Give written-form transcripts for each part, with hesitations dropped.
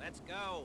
Let's go.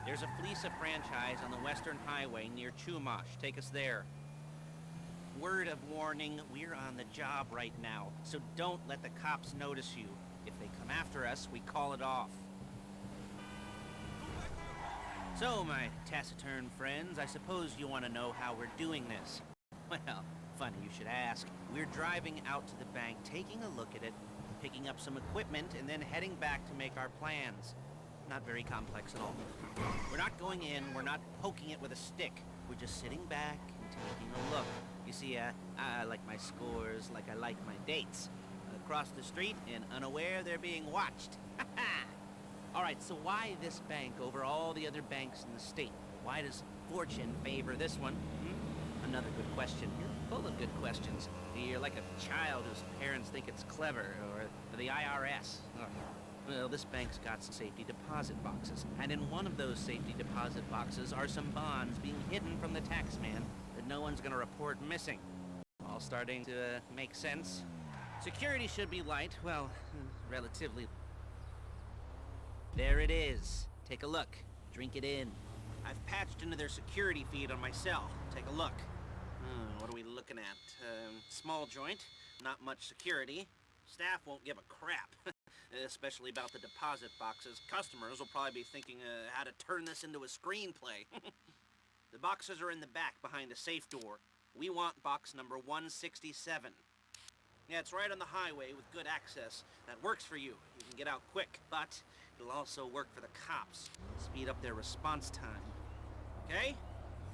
There's a Fleesa franchise on the Western Highway near Chumash. Take us there. Word of warning, we're on the job right now, so don't let the cops notice you. If they come after us, we call it off. So, my taciturn friends, I suppose you want to know how we're doing this. Well, funny you should ask. We're driving out to the bank, taking a look at it, picking up some equipment, and then heading back to make our plans. Not very complex at all. We're not going in, we're not poking it with a stick. We're just sitting back and taking a look. You see, I like my scores like I like my dates. Across the street and unaware they're being watched. Alright, so why this bank over all the other banks in the state? Why does fortune favor this one? Another good question. You're full of good questions. You're like a child whose parents think it's clever, or the IRS. Ugh. Well, this bank's got some safety deposit boxes, and in one of those safety deposit boxes are some bonds being hidden from the tax man that no one's gonna report missing. All starting to make sense. Security should be light, well, relatively. There it is. Take a look. Drink it in. I've patched into their security feed on my cell. Take a look. What are we looking at? Small joint, not much security. Staff won't give a crap. Especially about the deposit boxes. Customers will probably be thinking how to turn this into a screenplay. The boxes are in the back behind a safe door. We want box number 167. Yeah, it's right on the highway with good access. That works for you. You can get out quick, but it'll also work for the cops. Speed up their response time. Okay?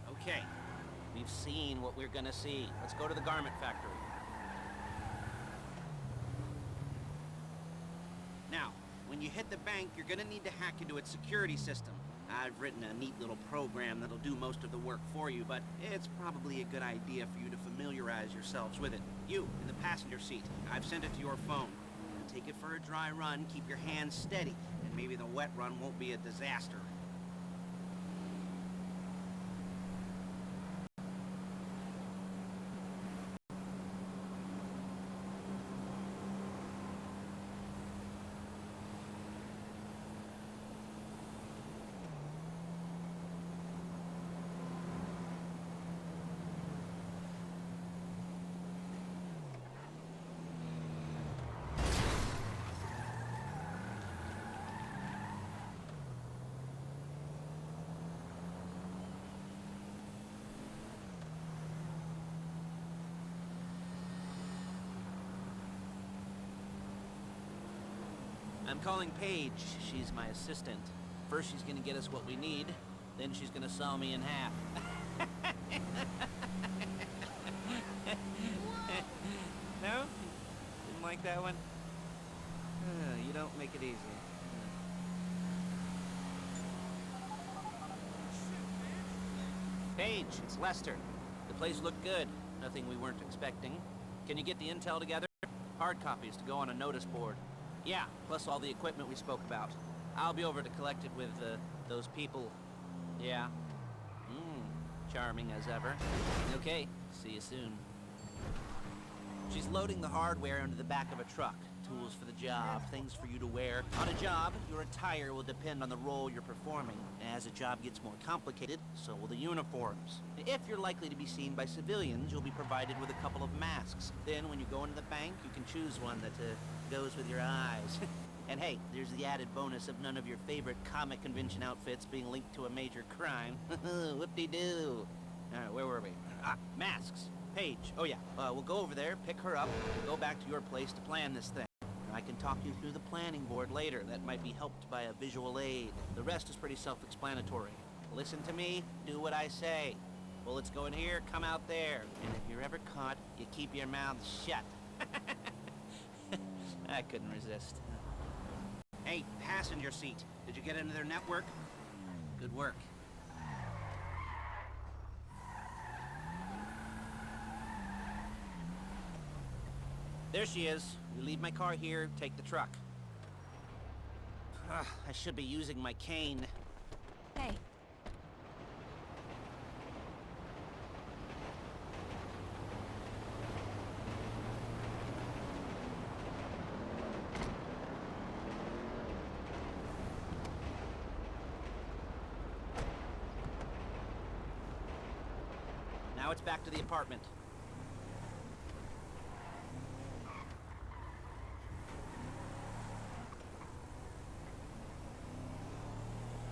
Okay. We've seen what we're gonna see. Let's go to the garment factory. Now, when you hit the bank, you're gonna need to hack into its security system. I've written a neat little program that'll do most of the work for you, but it's probably a good idea for you to familiarize yourselves with it. You, in the passenger seat, I've sent it to your phone. Take it for a dry run, keep your hands steady, and maybe the wet run won't be a disaster. I'm calling Paige. She's my assistant. First she's gonna get us what we need, then she's gonna saw me in half. No? Didn't like that one? You don't make it easy. Paige, it's Lester. The place looked good. Nothing we weren't expecting. Can you get the intel together? Hard copies to go on a notice board. Yeah, plus all the equipment we spoke about. I'll be over to collect it with, those people. Yeah. Charming as ever. Okay, see you soon. She's loading the hardware into the back of a truck. Tools for the job, things for you to wear. On a job, your attire will depend on the role you're performing. As the job gets more complicated, so will the uniforms. If you're likely to be seen by civilians, you'll be provided with a couple of masks. Then, when you go into the bank, you can choose one that, goes with your eyes. And hey, there's the added bonus of none of your favorite comic convention outfits being linked to a major crime. Whoop-de-doo. Alright, where were we? Masks. Paige. Oh yeah, we'll go over there, pick her up, and go back to your place to plan this thing. I can talk you through the planning board later. That might be helped by a visual aid. The rest is pretty self-explanatory. Listen to me, do what I say. Bullets go in here, come out there. And if you're ever caught, you keep your mouth shut. I couldn't resist. Hey, passenger seat. Did you get into their network? Good work. There she is. We leave my car here, take the truck. I should be using my cane. Hey. Now it's back to the apartment.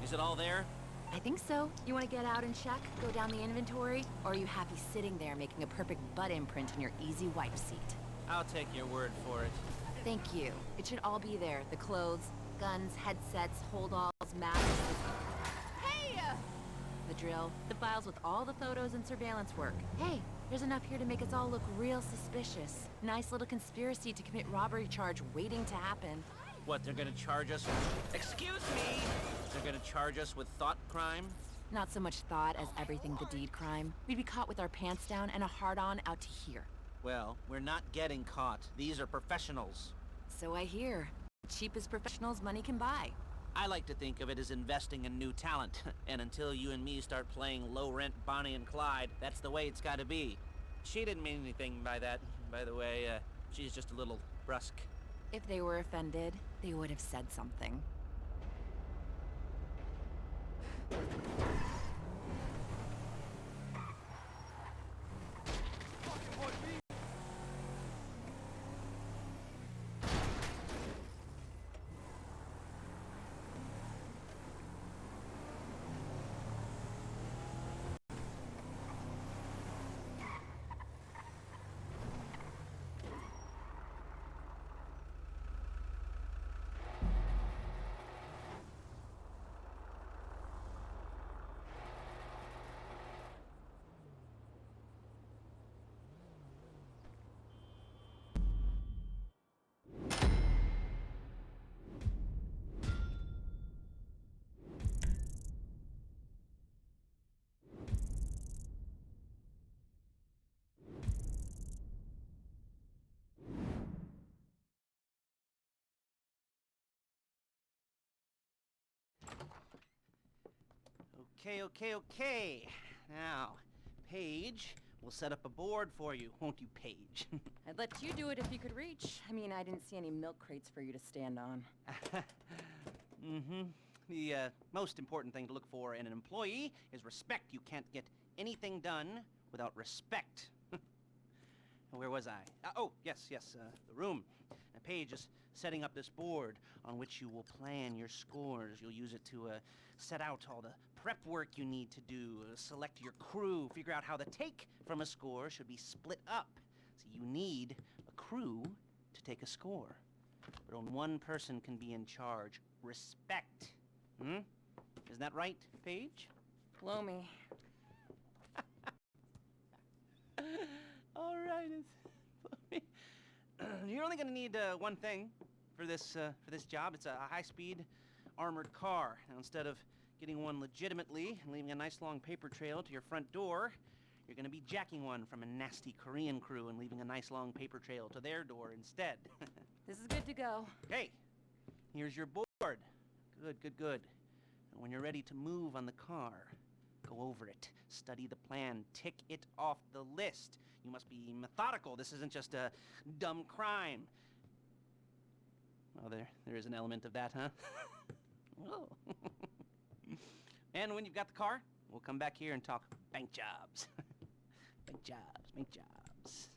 Is it all there? I think so. You want to get out and check? Go down the inventory? Or are you happy sitting there making a perfect butt imprint in your easy wipe seat? I'll take your word for it. Thank you. It should all be there. The clothes, guns, headsets, holdalls, masks. Hey! The drill. The files with all the photos and surveillance work. Hey, there's enough here to make us all look real suspicious. Nice little conspiracy to commit robbery charge waiting to happen. What, they're gonna charge us? Excuse me! They're gonna charge us with thought crime? Not so much thought as everything the deed crime. We'd be caught with our pants down and a hard-on out to here. Well, we're not getting caught. These are professionals. So I hear. Cheapest professionals money can buy. I like to think of it as investing in new talent. And until you and me start playing low-rent Bonnie and Clyde, that's the way it's gotta be. She didn't mean anything by that, by the way. She's just a little brusque. If they were offended, they would have said something. Okay. Now, Paige, we'll set up a board for you, won't you, Paige? I'd let you do it if you could reach. I mean, I didn't see any milk crates for you to stand on. Mm-hmm. The most important thing to look for in an employee is respect. You can't get anything done without respect. Where was I? Yes, the room. Paige is setting up this board on which you will plan your scores. You'll use it to set out all the prep work you need to do, select your crew, figure out how the take from a score should be split up. So you need a crew to take a score. But only one person can be in charge. Respect. Isn't that right, Paige? Blow me. All right. You're only gonna need one thing for this job. It's a high-speed armored car. Now, instead of getting one legitimately and leaving a nice long paper trail to your front door, you're gonna be jacking one from a nasty Korean crew and leaving a nice long paper trail to their door instead. This is good to go. Hey, here's your board. Good. And when you're ready to move on the car, go over it, study the plan, tick it off the list. You must be methodical. This isn't just a dumb crime. Well, there is an element of that, huh? Oh. And when you've got the car, we'll come back here and talk bank jobs. Bank jobs.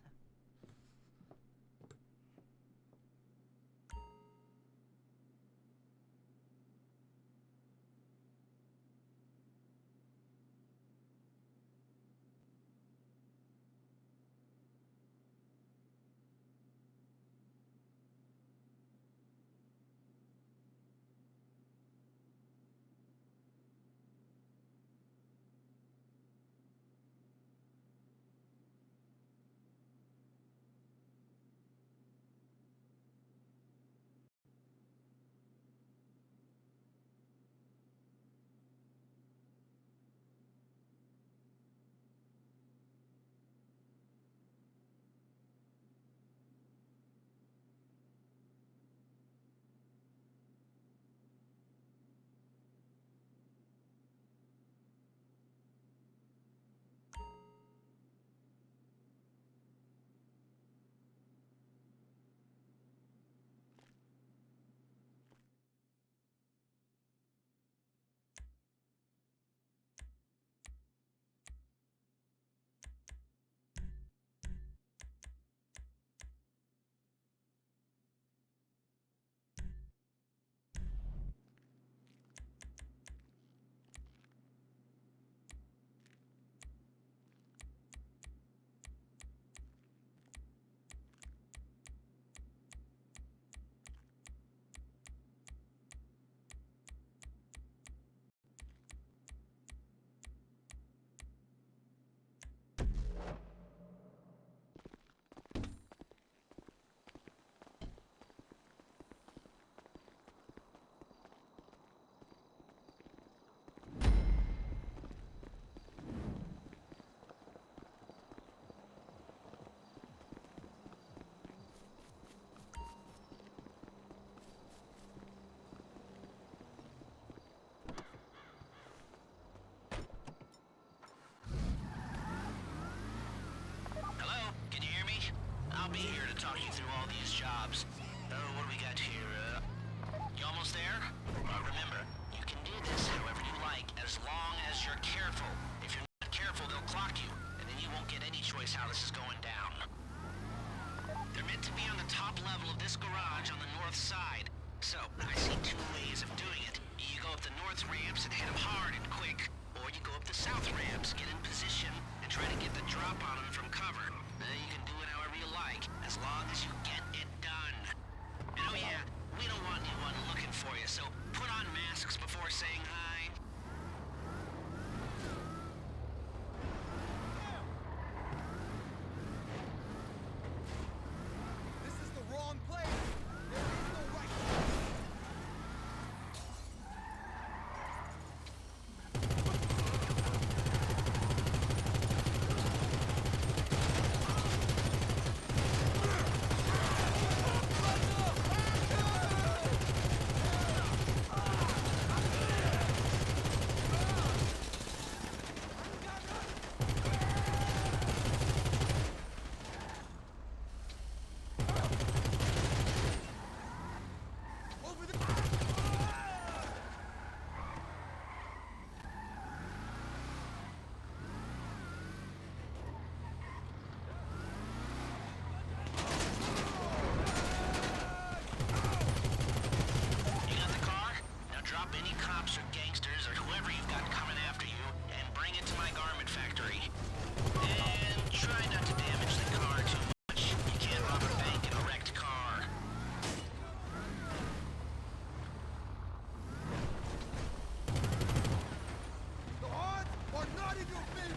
talk you through all these jobs. Oh, what do we got here? You almost there? Remember, you can do this however you like, as long as you're careful. If you're not careful, they'll clock you, and then you won't get any choice how this is going down. They're meant to be on the top level of this garage on the north side. So, I see two ways of doing it. You go up the north ramps and hit them hard and quick, or you go up the south ramps, get in position, and try to get the drop on them from cover. You can do it however you like, as long as you get it done. And oh yeah, we don't want anyone looking for you, so put on masks before saying hi. This is the wrong place! There is no right place! Over the... You got the car? Now drop any cops or gangsters or whoever you've got coming after you and bring it to my garment factory. And try not to damage the car too much. You can't rob a bank in a wrecked car. The odds are not in your favor!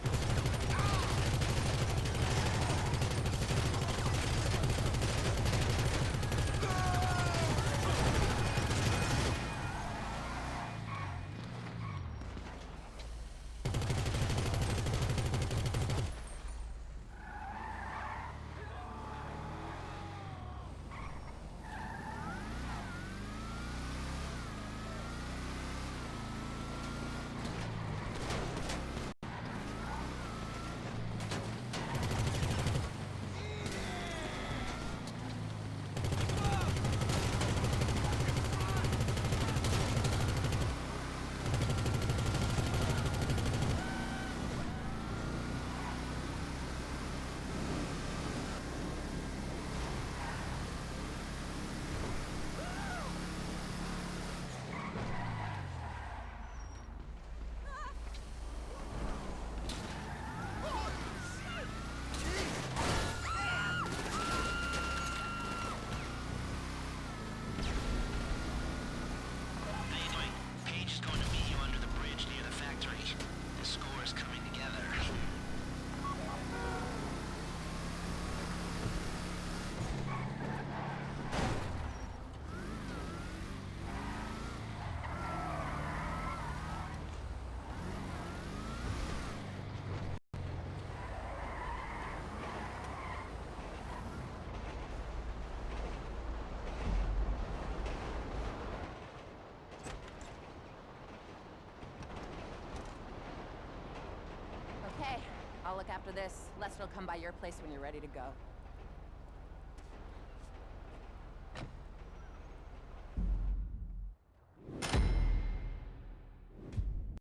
How you doing? Paige is going to meet you under the bridge near the factory. The score is coming together. Okay, I'll look after this. Lester will come by your place when you're ready to go.